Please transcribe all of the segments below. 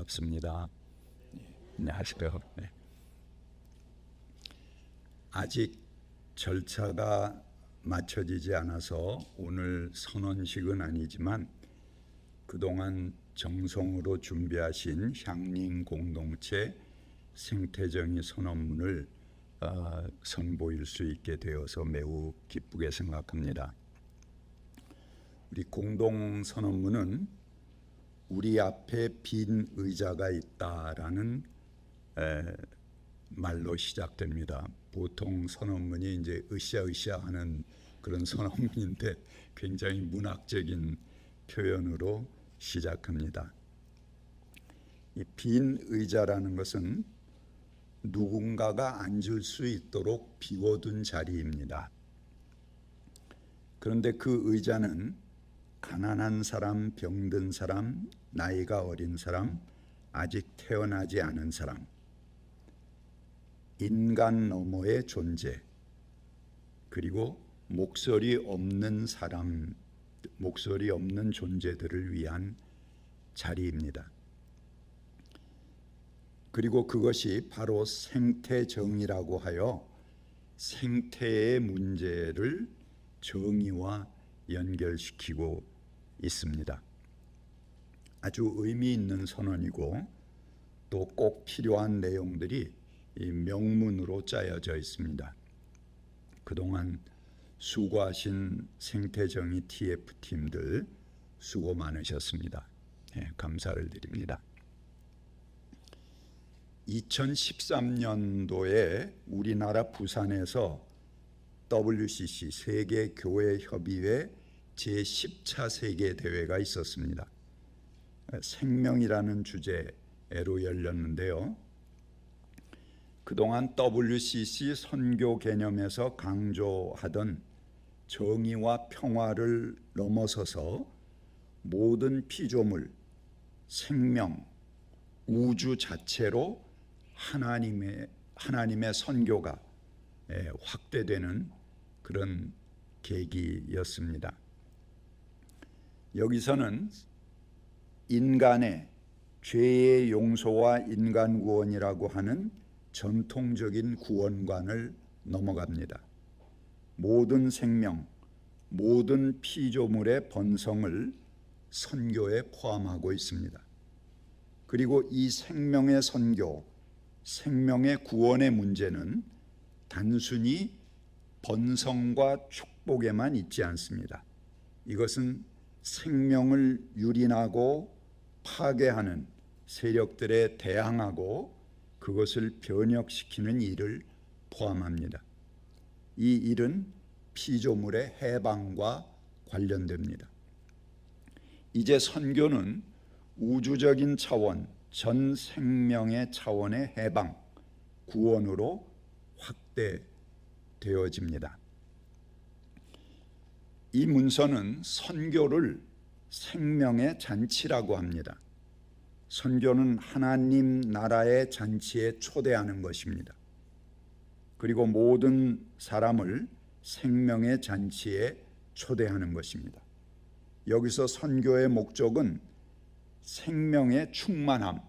반갑습니다. 안녕하세요. 네. 아직 절차가 마쳐지지 않아서 오늘 선언식은 아니지만 그동안 정성으로 준비하신 향림 공동체 생태정의 선언문을 선보일 수 있게 되어서 매우 기쁘게 생각합니다. 우리 공동 선언문은 우리 앞에 빈 의자가 있다라는 말로 시작됩니다. 보통 선언문이 이제 으쌰으쌰 하는 그런 선언문인데 굉장히 문학적인 표현으로 시작합니다. 이 빈 의자라는 것은 누군가가 앉을 수 있도록 비워둔 자리입니다. 그런데 그 의자는 가난한 사람, 병든 사람, 나이가 어린 사람, 아직 태어나지 않은 사람, 인간 너머의 존재, 그리고 목소리 없는 사람, 목소리 없는 존재들을 위한 자리입니다. 그리고 그것이 바로 생태정의라고 하여 생태의 문제를 정의와 연결시키고 있습니다. 아주 의미 있는 선언이고 또 꼭 필요한 내용들이 이 명문으로 짜여져 있습니다. 그동안 수고하신 생태정의 TF팀들 수고 많으셨습니다. 감사를 드립니다. 2013년도에 우리나라 부산에서 WCC 세계교회협의회 제10차 세계대회가 있었습니다. 생명이라는 주제로 열렸는데요. 그동안 WCC 선교 개념에서 강조하던 정의와 평화를 넘어서서 모든 피조물, 생명, 우주 자체로 하나님의 선교가 확대되는 그런 계기였습니다. 여기서는 인간의 죄의 용서와 인간 구원이라고 하는 전통적인 구원관을 넘어갑니다. 모든 생명, 모든 피조물의 번성을 선교에 포함하고 있습니다. 그리고 이 생명의 선교, 생명의 구원의 문제는 단순히 번성과 축복에만 있지 않습니다. 이것은 생명을 유린하고 파괴하는 세력들에 대항하고 그것을 변혁시키는 일을 포함합니다. 이 일은 피조물의 해방과 관련됩니다. 이제 선교는 우주적인 차원, 전 생명의 차원의 해방, 구원으로 확대되어집니다. 이 문서는 선교를 생명의 잔치라고 합니다. 선교는 하나님 나라의 잔치에 초대하는 것입니다. 그리고 모든 사람을 생명의 잔치에 초대하는 것입니다. 여기서 선교의 목적은 생명의 충만함,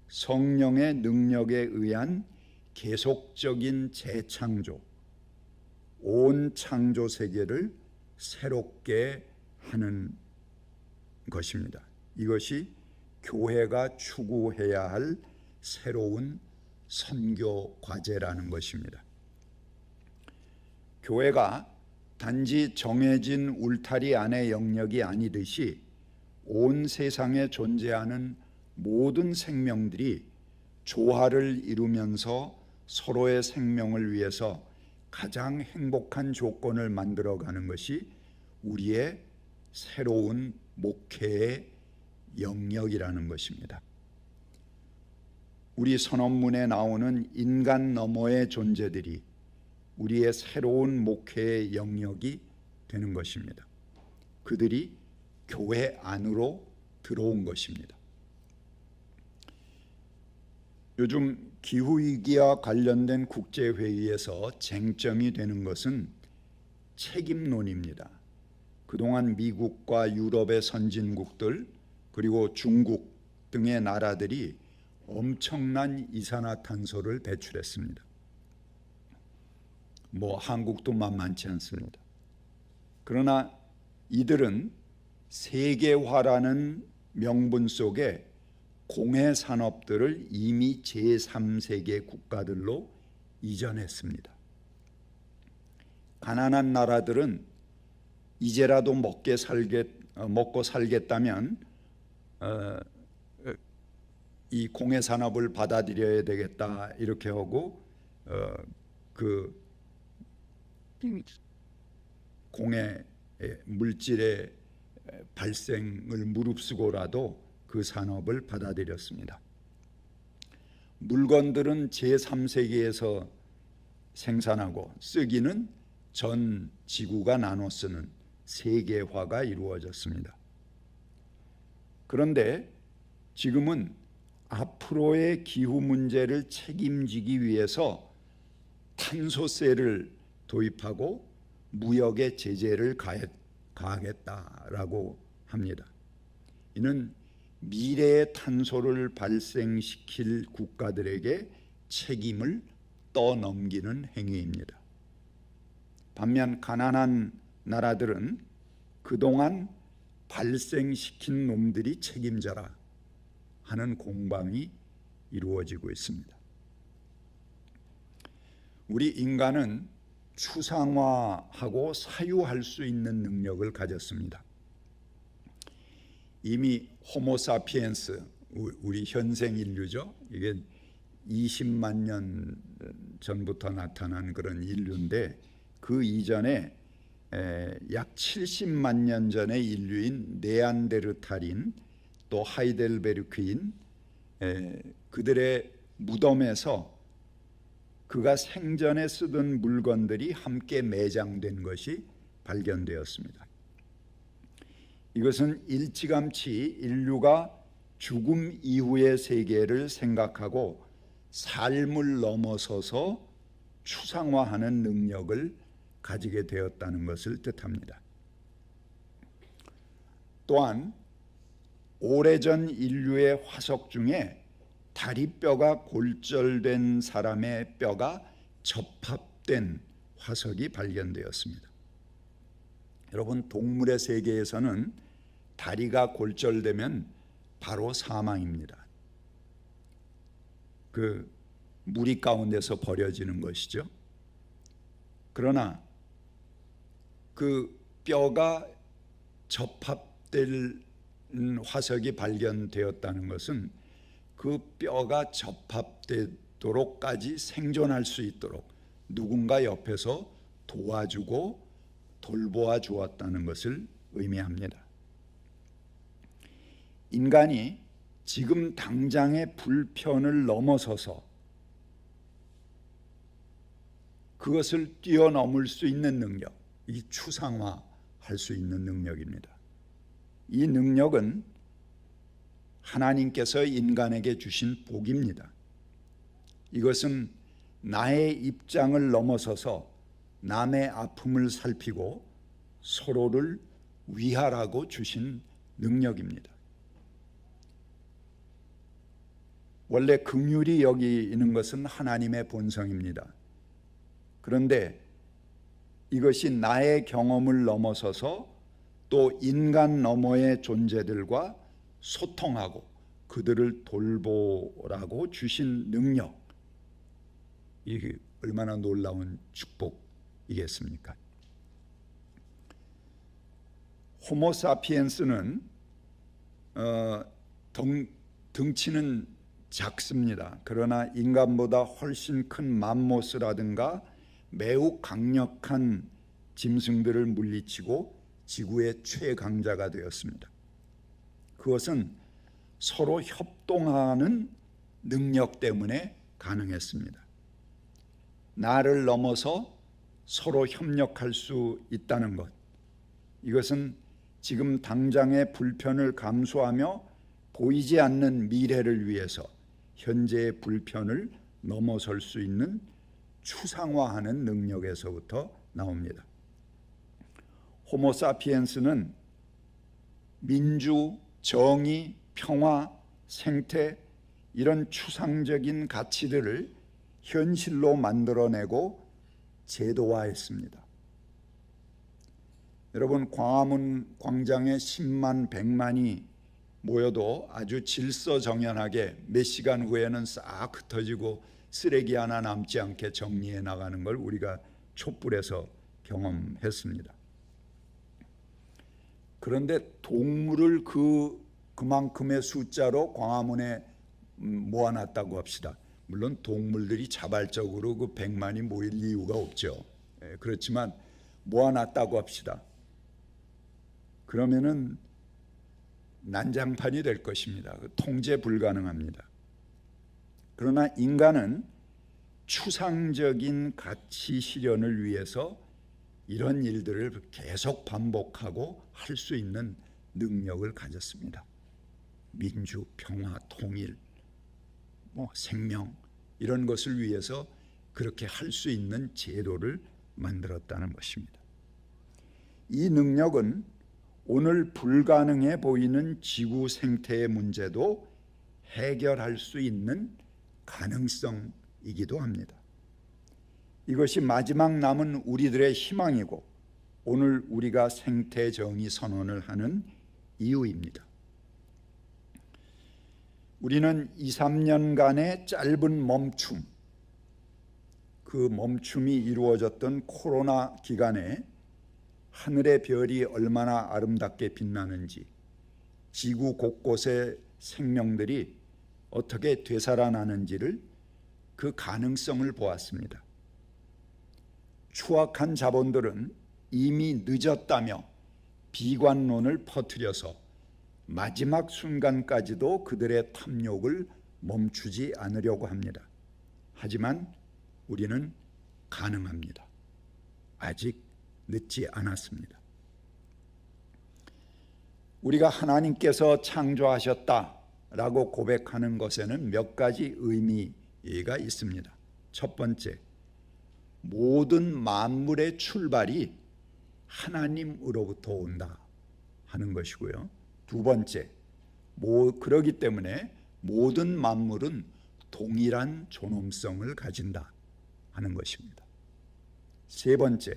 성령의 능력에 의한 계속적인 재창조, 온 창조 세계를 새롭게 하는 것입니다. 이것이 교회가 추구해야 할 새로운 선교 과제라는 것입니다. 교회가 단지 정해진 울타리 안의 영역이 아니듯이 온 세상에 존재하는 모든 생명들이 조화를 이루면서 서로의 생명을 위해서 가장 행복한 조건을 만들어가는 것이 우리의 새로운 목회의 영역이라는 것입니다. 우리 선언문에 나오는 인간 너머의 존재들이 우리의 새로운 목회의 영역이 되는 것입니다. 그들이 교회 안으로 들어온 것입니다. 요즘 기후위기와 관련된 국제회의에서 쟁점이 되는 것은 책임론입니다. 그동안 미국과 유럽의 선진국들 그리고 중국, 등의 나라들이 엄청난 이산화탄소를 배출했습니다. 한국도 만만치 않습니다. 그러나 이들은 세계화라는 명분 속에 공해 산업들을 이미 제3세계 국가들로 이전했습니다. 가난한 나라들은 이제라도 먹고 살겠다면 이 공해 산업을 받아들여야 되겠다 이렇게 하고 그 공해 물질의 발생을 무릅쓰고라도 그 산업을 받아들였습니다. 물건들은 제3세계에서 생산하고 쓰기는 전 지구가 나눠 쓰는 세계화가 이루어졌습니다. 그런데 지금은 앞으로의 기후 문제를 책임지기 위해서 탄소세를 도입하고 무역의 제재를 가하겠다라고 합니다. 이는 미래의 탄소를 발생시킬 국가들에게 책임을 떠넘기는 행위입니다. 반면 가난한 나라들은 그동안 발생시킨 놈들이 책임져라 하는 공방이 이루어지고 있습니다. 우리 인간은 추상화하고 사유할 수 있는 능력을 가졌습니다. 이미 호모사피엔스, 우리 현생 인류죠. 이게 20만 년 전부터 나타난 그런 인류인데 그 이전에 약 70만 년 전의 인류인 네안데르탈인 또 하이델베르크인 그들의 무덤에서 그가 생전에 쓰던 물건들이 함께 매장된 것이 발견되었습니다. 이것은 일찌감치 인류가 죽음 이후의 세계를 생각하고 삶을 넘어서서 추상화하는 능력을 가지게 되었다는 것을 뜻합니다. 또한 오래전 인류의 화석 중에 다리뼈가 골절된 사람의 뼈가 접합된 화석이 발견되었습니다. 여러분, 동물의 세계에서는 다리가 골절되면 바로 사망입니다. 그 무리 가운데서 버려지는 것이죠. 그러나 그 뼈가 접합될 화석이 발견되었다는 것은 그 뼈가 접합되도록까지 생존할 수 있도록 누군가 옆에서 도와주고 돌보아 주었다는 것을 의미합니다. 인간이 지금 당장의 불편을 넘어서서 그것을 뛰어넘을 수 있는 능력, 이 추상화할 수 있는 능력입니다. 이 능력은 하나님께서 인간에게 주신 복입니다. 이것은 나의 입장을 넘어서서 남의 아픔을 살피고 서로를 위하라고 주신 능력입니다. 원래 긍휼히 여기는 것은 하나님의 본성입니다. 그런데 이것이 나의 경험을 넘어서서 또 인간 너머의 존재들과 소통하고 그들을 돌보라고 주신 능력, 이게 얼마나 놀라운 축복이겠습니까? 호모사피엔스는 덩치는 작습니다. 그러나 인간보다 훨씬 큰 맘모스라든가 매우 강력한 짐승들을 물리치고 지구의 최강자가 되었습니다. 그것은 서로 협동하는 능력 때문에 가능했습니다. 나를 넘어서 서로 협력할 수 있다는 것, 이것은 지금 당장의 불편을 감수하며 보이지 않는 미래를 위해서 현재의 불편을 넘어설 수 있는 추상화하는 능력에서부터 나옵니다. 호모사피엔스는 민주, 정의, 평화, 생태, 이런 추상적인 가치들을 현실로 만들어내고 제도화했습니다. 여러분, 광화문 광장에 10만, 100만이 모여도 아주 질서정연하게 몇 시간 후에는 싹 흩어지고 쓰레기 하나 남지 않게 정리해 나가는 걸 우리가 촛불에서 경험했습니다. 그런데 동물을 그만큼의 숫자로 광화문에 모아놨다고 합시다. 물론 동물들이 자발적으로 그 100만이 모일 이유가 없죠. 그렇지만 모아놨다고 합시다. 그러면은 난장판이 될 것입니다. 통제 불가능합니다. 그러나 인간은 추상적인 가치 실현을 위해서 이런 일들을 계속 반복하고 할 수 있는 능력을 가졌습니다. 민주, 평화, 통일, 생명, 이런 것을 위해서 그렇게 할 수 있는 제도를 만들었다는 것입니다. 이 능력은 오늘 불가능해 보이는 지구 생태의 문제도 해결할 수 있는 가능성이기도 합니다. 이것이 마지막 남은 우리들의 희망이고 오늘 우리가 생태 정의 선언을 하는 이유입니다. 우리는 2, 3년간의 짧은 멈춤, 그 멈춤이 이루어졌던 코로나 기간에 하늘의 별이 얼마나 아름답게 빛나는지, 지구 곳곳의 생명들이 어떻게 되살아나는지를, 그 가능성을 보았습니다. 추악한 자본들은 이미 늦었다며 비관론을 퍼뜨려서 마지막 순간까지도 그들의 탐욕을 멈추지 않으려고 합니다. 하지만 우리는 가능합니다. 아직 늦지 않았습니다. 우리가 하나님께서 창조하셨다라고 고백하는 것에는 몇 가지 의미가 있습니다. 첫 번째, 모든 만물의 출발이 하나님으로부터 온다 하는 것이고요. 두 번째, 그러기 때문에 모든 만물은 동일한 존엄성을 가진다 하는 것입니다. 세 번째,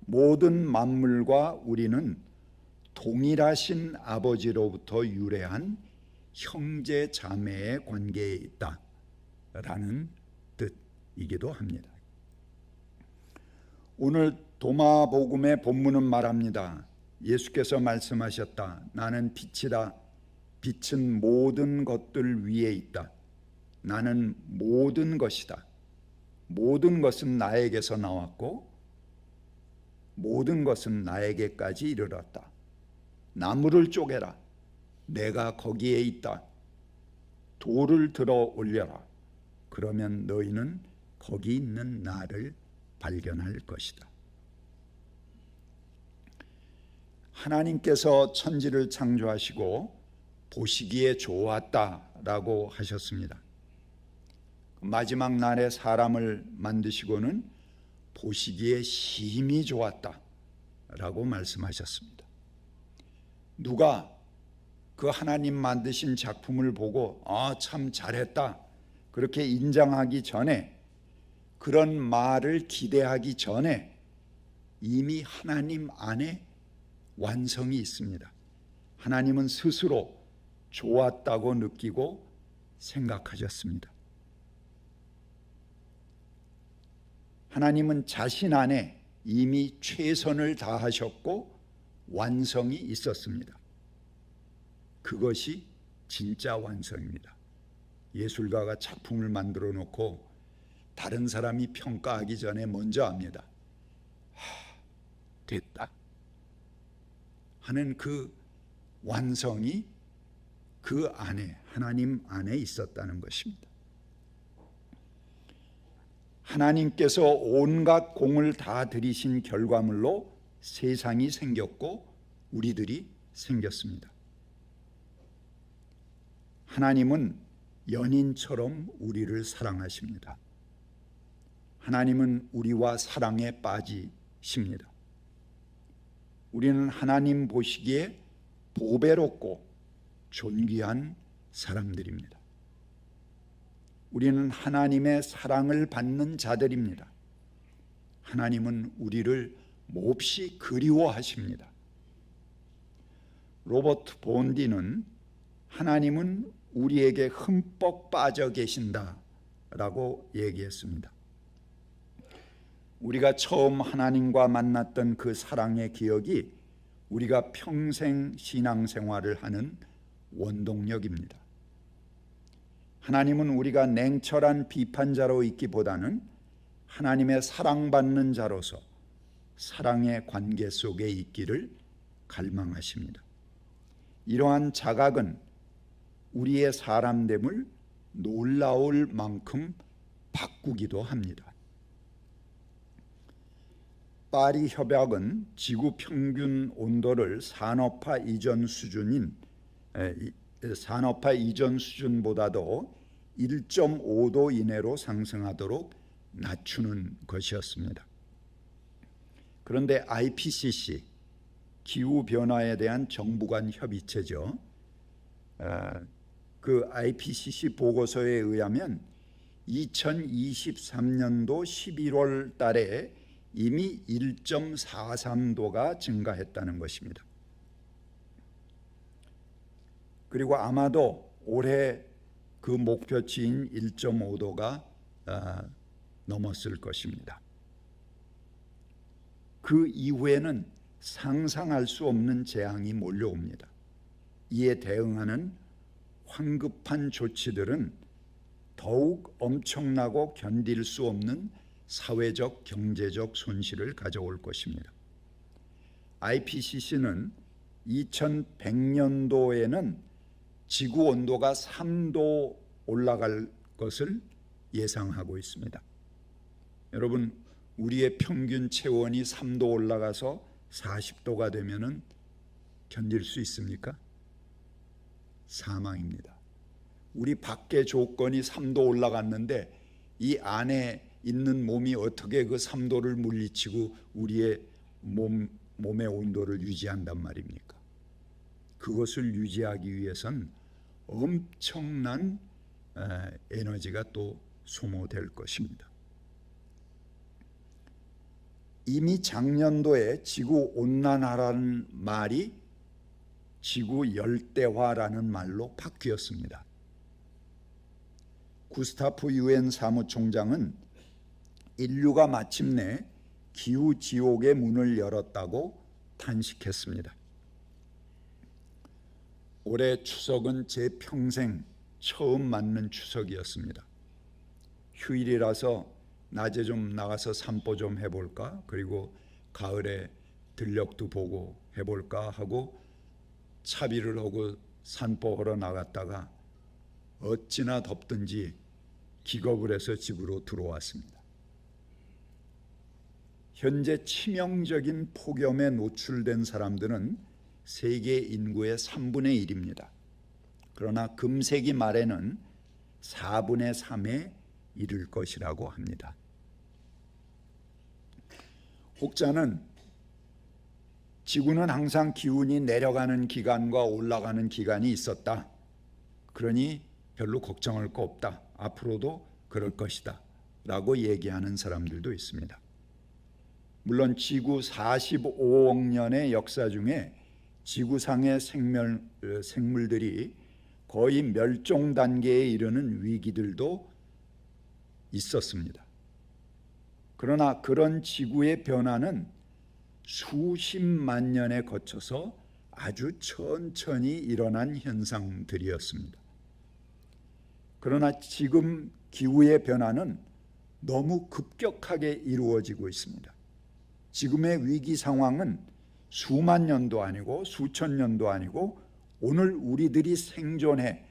모든 만물과 우리는 동일하신 아버지로부터 유래한 형제 자매의 관계에 있다라는 뜻이기도 합니다. 오늘 도마복음의 본문은 말합니다. 예수께서 말씀하셨다. 나는 빛이다. 빛은 모든 것들 위에 있다. 나는 모든 것이다. 모든 것은 나에게서 나왔고 모든 것은 나에게까지 이르렀다. 나무를 쪼개라. 내가 거기에 있다. 돌을 들어 올려라. 그러면 너희는 거기 있는 나를 발견할 것이다. 하나님께서 천지를 창조하시고 보시기에 좋았다라고 하셨습니다. 마지막 날에 사람을 만드시고는 보시기에 심히 좋았다라고 말씀하셨습니다. 누가 그 하나님 만드신 작품을 보고 참 잘했다 그렇게 인정하기 전에, 그런 말을 기대하기 전에 이미 하나님 안에 완성이 있습니다. 하나님은 스스로 좋았다고 느끼고 생각하셨습니다. 하나님은 자신 안에 이미 최선을 다하셨고 완성이 있었습니다. 그것이 진짜 완성입니다. 예술가가 작품을 만들어 놓고 다른 사람이 평가하기 전에 먼저 합니다. 됐다 하는 그 완성이 그 안에, 하나님 안에 있었다는 것입니다. 하나님께서 온갖 공을 다 들이신 결과물로 세상이 생겼고 우리들이 생겼습니다. 하나님은 연인처럼 우리를 사랑하십니다. 하나님은 우리와 사랑에 빠지십니다. 우리는 하나님 보시기에 보배롭고 존귀한 사람들입니다. 우리는 하나님의 사랑을 받는 자들입니다. 하나님은 우리를 몹시 그리워하십니다. 로버트 본디는 하나님은 우리에게 흠뻑 빠져 계신다라고 얘기했습니다. 우리가 처음 하나님과 만났던 그 사랑의 기억이 우리가 평생 신앙생활을 하는 원동력입니다. 하나님은 우리가 냉철한 비판자로 있기보다는 하나님의 사랑받는 자로서 사랑의 관계 속에 있기를 갈망하십니다. 이러한 자각은 우리의 사람됨을 놀라울 만큼 바꾸기도 합니다. 파리 협약은 지구 평균 온도를 산업화 이전 수준보다도 1.5도 이내로 상승하도록 낮추는 것이었습니다. 그런데 IPCC, 기후변화에 대한 정부 간 협의체죠. 그 IPCC 보고서에 의하면 2023년도 11월 달에 이미 1.43도가 증가했다는 것입니다. 그리고 아마도 올해 그 목표치인 1.5도가 넘었을 것입니다. 그 이후에는 상상할 수 없는 재앙이 몰려옵니다. 이에 대응하는 황급한 조치들은 더욱 엄청나고 견딜 수 없는 사회적, 경제적 손실을 가져올 것입니다. IPCC는 2100년도에는 지구 온도가 3도 올라갈 것을 예상하고 있습니다. 여러분, 우리의 평균 체온이 3도 올라가서 40도가 되면은 견딜 수 있습니까? 사망입니다. 우리 밖의 조건이 3도 올라갔는데 이 안에 있는 몸이 어떻게 그 3도를 물리치고 우리의 몸의 온도를 유지한단 말입니까? 그것을 유지하기 위해선 엄청난 에너지가 또 소모될 것입니다. 이미 작년도에 지구 온난화라는 말이 지구 열대화라는 말로 바뀌었습니다. 구스타프 유엔 사무총장은 인류가 마침내 기후 지옥의 문을 열었다고 탄식했습니다. 올해 추석은 제 평생 처음 맞는 추석이었습니다. 휴일이라서 낮에 좀 나가서 산보 좀 해볼까, 그리고 가을에 들녘도 보고 해볼까 하고 차비를 하고 산보하러 나갔다가 어찌나 덥든지 기겁을 해서 집으로 들어왔습니다. 현재 치명적인 폭염에 노출된 사람들은 세계 인구의 3분의 1입니다. 그러나 금세기 말에는 4분의 3에 이를 것이라고 합니다. 혹자는 지구는 항상 기온이 내려가는 기간과 올라가는 기간이 있었다. 그러니 별로 걱정할 거 없다. 앞으로도 그럴 것이다. 라고 얘기하는 사람들도 있습니다. 물론 지구 45억 년의 역사 중에 지구상의 생물들이 거의 멸종 단계에 이르는 위기들도 있었습니다. 그러나 그런 지구의 변화는 수십만 년에 거쳐서 아주 천천히 일어난 현상들이었습니다. 그러나 지금 기후의 변화는 너무 급격하게 이루어지고 있습니다. 지금의 위기 상황은 수만 년도 아니고 수천 년도 아니고 오늘 우리들이 생존해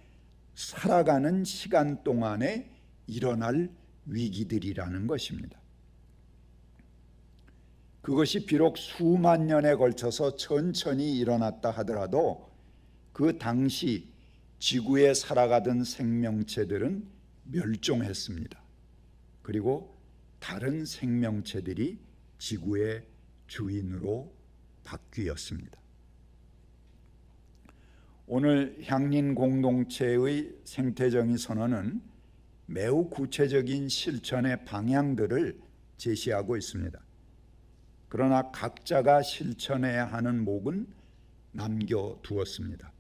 살아가는 시간 동안에 일어날 위기들이라는 것입니다. 그것이 비록 수만 년에 걸쳐서 천천히 일어났다 하더라도 그 당시 지구에 살아가던 생명체들은 멸종했습니다. 그리고 다른 생명체들이 지구의 주인으로 바뀌었습니다. 오늘 향린 공동체의 생태정의 선언은 매우 구체적인 실천의 방향들을 제시하고 있습니다. 그러나 각자가 실천해야 하는 몫은 남겨두었습니다.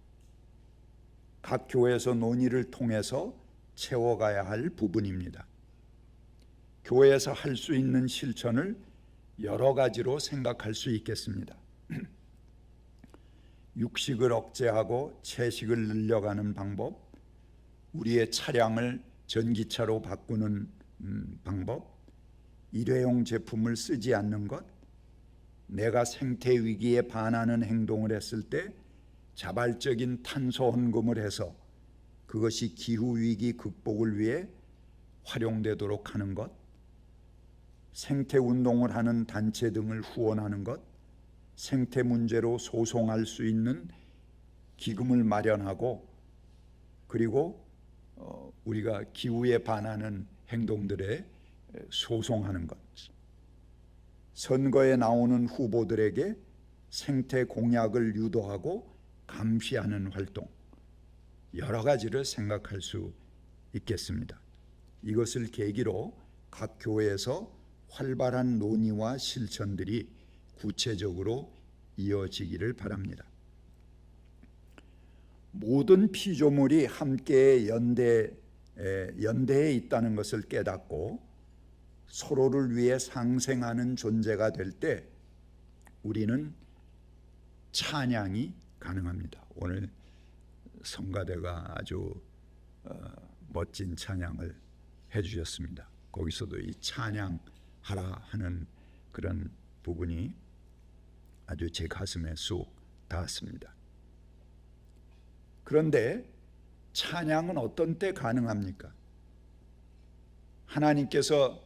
각 교회에서 논의를 통해서 채워가야 할 부분입니다. 교회에서 할 수 있는 실천을 여러 가지로 생각할 수 있겠습니다. 육식을 억제하고 채식을 늘려가는 방법, 우리의 차량을 전기차로 바꾸는 방법, 일회용 제품을 쓰지 않는 것, 내가 생태 위기에 반하는 행동을 했을 때 자발적인 탄소 헌금을 해서 그것이 기후 위기 극복을 위해 활용되도록 하는 것, 생태 운동을 하는 단체 등을 후원하는 것, 생태 문제로 소송할 수 있는 기금을 마련하고, 그리고 우리가 기후에 반하는 행동들에 소송하는 것, 선거에 나오는 후보들에게 생태 공약을 유도하고 감시하는 활동, 여러 가지를 생각할 수 있겠습니다. 이것을 계기로 각 교회에서 활발한 논의와 실천들이 구체적으로 이어지기를 바랍니다. 모든 피조물이 함께 연대해 있다는 것을 깨닫고 서로를 위해 상생하는 존재가 될 때 우리는 찬양이 가능합니다. 오늘 성가대가 아주 멋진 찬양을 해주셨습니다. 거기서도 이 찬양하라 하는 그런 부분이 아주 제 가슴에 쏙 닿았습니다. 그런데 찬양은 어떤 때 가능합니까? 하나님께서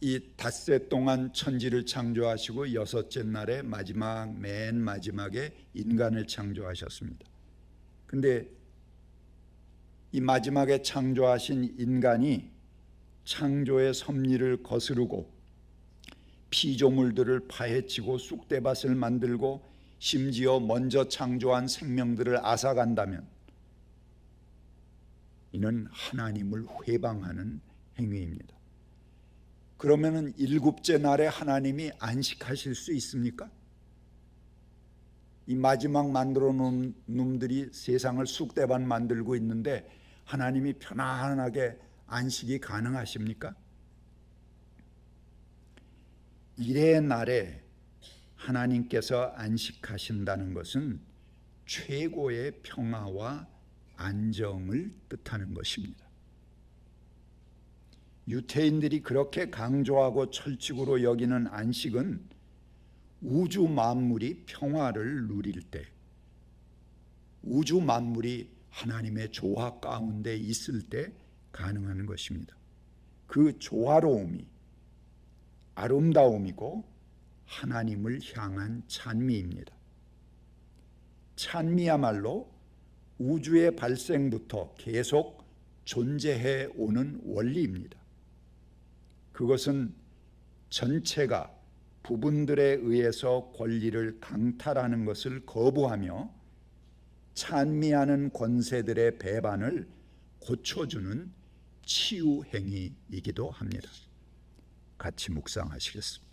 이 닷새 동안 천지를 창조하시고 여섯째 날에 맨 마지막에 인간을 창조하셨습니다. 근데 이 마지막에 창조하신 인간이 창조의 섭리를 거스르고 피조물들을 파헤치고 쑥대밭을 만들고 심지어 먼저 창조한 생명들을 앗아간다면 이는 하나님을 회방하는 행위입니다. 그러면은 일곱째 날에 하나님이 안식하실 수 있습니까? 이 마지막 만들어 놓은 놈들이 세상을 쑥대밭 만들고 있는데 하나님이 편안하게 안식이 가능하십니까? 일의 날에 하나님께서 안식하신다는 것은 최고의 평화와 안정을 뜻하는 것입니다. 유태인들이 그렇게 강조하고 철칙으로 여기는 안식은 우주 만물이 평화를 누릴 때, 우주 만물이 하나님의 조화 가운데 있을 때 가능한 것입니다. 그 조화로움이 아름다움이고 하나님을 향한 찬미입니다. 찬미야말로 우주의 발생부터 계속 존재해 오는 원리입니다. 그것은 전체가 부분들에 의해서 권리를 강탈하는 것을 거부하며 찬미하는 권세들의 배반을 고쳐주는 치유 행위이기도 합니다. 같이 묵상하시겠습니다.